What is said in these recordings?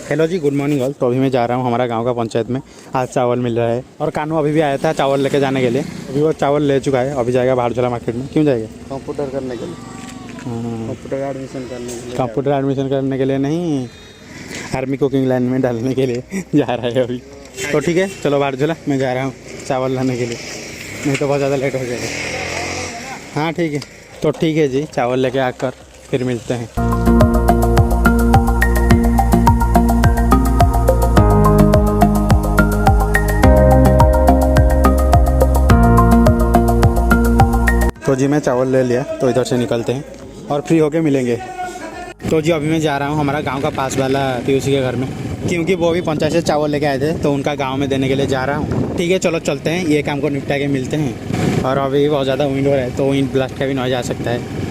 Hello जी, good morning all. तो अभी मैं जा रहा हूँ हमारा गांव का पंचायत में। आज चावल मिल रहा है और कानू अभी भी आया था चावल लेके जाने के लिए। अभी वो चावल ले चुका है, अभी जाएगा बाहरझोला मार्केट में। क्यों जाएगा? कंप्यूटर करने के लिए। कंप्यूटर एडमिशन करने के लिए। कंप्यूटर एडमिशन करने के लिए नहीं, आर्मी कुकिंग लाइन में डालने के लिए जा रहा है अभी। तो ठीक है, चलो बाहरझोला, मैं जा रहा हूँ चावल लाने के लिए, नहीं तो बहुत ज़्यादा लेट हो जाएगा। हाँ ठीक है, तो ठीक है जी, चावल लेके आकर फिर मिलते हैं। तो जी मैं चावल ले लिया, तो इधर से निकलते हैं और फ्री होके मिलेंगे। तो जी अभी मैं जा रहा हूँ हमारा गांव का पास वाला पीयूसी के घर में, क्योंकि वो भी पंचायत से चावल लेके आए थे, तो उनका गांव में देने के लिए जा रहा हूँ। ठीक है, चलो चलते हैं, ये काम को निपटा के मिलते हैं। और अभी बहुत ज़्यादा विंड हो रहा है, तो विंड ब्लास्ट का भी नॉइज़ आ सकता है।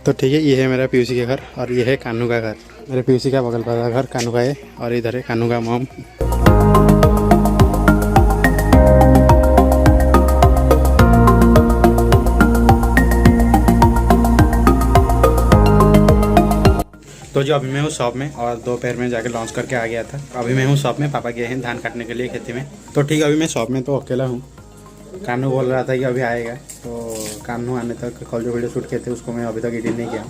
तो ठीक है, ये है मेरा पीयूसी का घर और ये है कानू का घर। मेरे पीयूसी का बगल वाला घर कानू का है, और इधर है कानू का मॉम। तो जो अभी मैं हूँ शॉप में, और दोपहर में जाकर लॉन्च करके आ गया था। अभी मैं हूँ शॉप में, पापा गए हैं धान काटने के लिए खेती में। तो ठीक है, अभी मैं शॉप में तो अकेला हूँ। कानू बोल रहा था कि अभी आएगा, तो कानू आने तक कल जो वीडियो शूट किए थे उसको मैं अभी तक एडिट नहीं किया,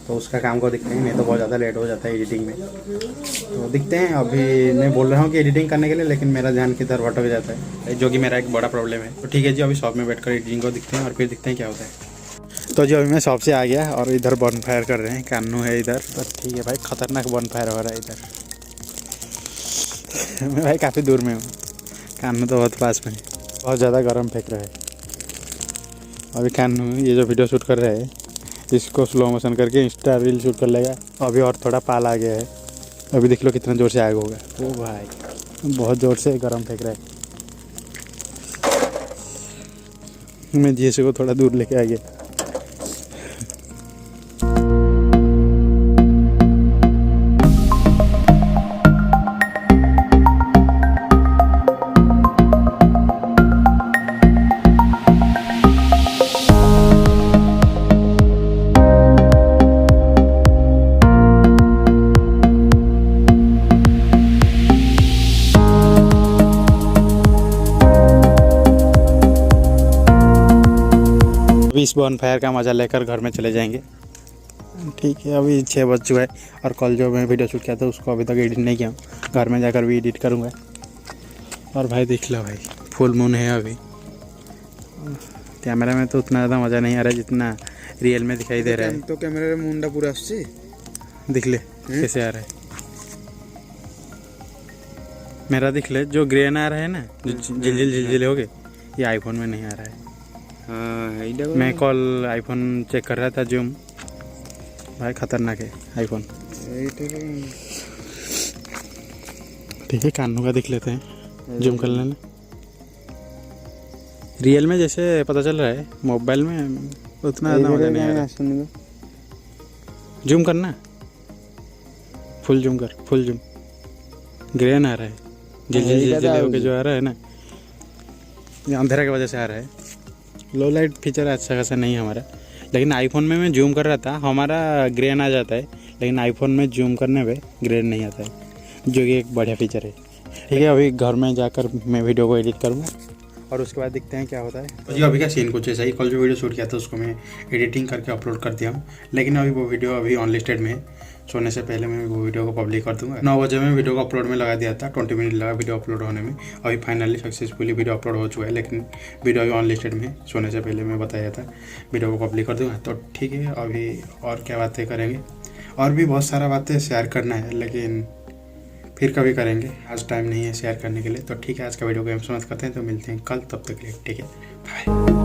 तो उसका काम को दिखते हैं, नहीं तो बहुत ज़्यादा लेट हो जाता है एडिटिंग में। तो दिखते हैं, अभी मैं बोल रहा हूँ कि एडिटिंग करने के लिए, लेकिन मेरा ध्यान किधर भटक जाता है, जो कि मेरा एक बड़ा प्रॉब्लम है। तो ठीक है जी, अभी शॉप में बैठकर एडिटिंग को दिखते हैं और फिर दिखते हैं क्या होता है। तो जो अभी मैं शॉप से आ गया और इधर बॉन फायर कर रहे हैं, कानू है इधर। तो ठीक है भाई, खतरनाक बॉन फायर हो रहा है इधर। मैं भाई काफ़ी दूर में हूँ, कानू तो बहुत पास में है, बहुत ज़्यादा गर्म फेंक रहा है। अभी कानू ये जो वीडियो शूट कर रहा है, इसको स्लो मोशन करके इंस्टा रील शूट कर लेगा। अभी और थोड़ा पाल आ गया है, अभी देख लो कितना ज़ोर से आग होगा। ओ भाई, बहुत ज़ोर से गर्म फेंक रहा है। मैं जीएसए को थोड़ा दूर लेके आ गया। इस बॉन फायर का मज़ा लेकर घर में चले जाएंगे। ठीक है, अभी 6 बज चुका है और कल जो मैं वीडियो शूट किया था उसको अभी तक एडिट नहीं किया हूँ, घर में जाकर भी एडिट करूँगा। और भाई देख लो भाई, फुल मून है अभी। कैमरा में तो उतना ज़्यादा मज़ा नहीं आ रहा है जितना रियल में दिखाई दे रहा है। तो कैमरा मुंडा पूरा आसছে, दिख ले कैसे आ रहा है मेरा, दिख ले जो ग्रेन आ रहा है ना, जो झिलझिल हो गए, ये आईफोन में नहीं आ रहा है। हाँ, मैं कल आईफोन चेक कर रहा था, जूम भाई खतरनाक है आईफोन। ठीक है, कानू का दिख लेते हैं, जूम कर लेना। रियल में जैसे पता चल रहा है, मोबाइल में उतना ज़्यादा मजा नहीं आ रहा। जूम करना, फुल जूम कर, फुल जूम। ग्रेन आ रहा है, झिलझिल होके जो आ रहा है ना, ये अंधेरा की वजह से आ रहा है। लो लाइट फीचर अच्छा खासा नहीं है हमारा, लेकिन आईफोन में मैं जूम कर रहा था, हमारा ग्रेन आ जाता है, लेकिन आईफोन में जूम करने पे ग्रेड नहीं आता है, जो कि एक बढ़िया फीचर है। ठीक है, अभी घर में जाकर मैं वीडियो को एडिट करूँगा और उसके बाद देखते हैं क्या होता है। तो जी अभी का सीन कुछ ऐसा ही, कल जो वीडियो शूट किया था उसको मैं एडिटिंग करके अपलोड कर दिया हूँ, लेकिन अभी वो वीडियो अभी अनलिस्टेड में है। सोने से पहले मैं वो वीडियो को पब्लिक कर दूंगा। 9 बजे में वीडियो को अपलोड में लगा दिया था, 20 मिनट लगा वीडियो अपलोड होने में। अभी फाइनली सक्सेसफुली वीडियो अपलोड हो चुका है, लेकिन वीडियो अभी अनलिस्टेड में है। सोने से पहले मैं बताया था वीडियो को पब्लिक कर दूंगा। तो ठीक है, अभी और क्या बातें करेंगे, और भी बहुत सारा बातें शेयर करना है, लेकिन फिर कभी करेंगे, आज टाइम नहीं है शेयर करने के लिए। तो ठीक है, आज का वीडियो को हम समाप्त करते हैं, तो मिलते हैं कल, तब तक के लिए ठीक है, बाय।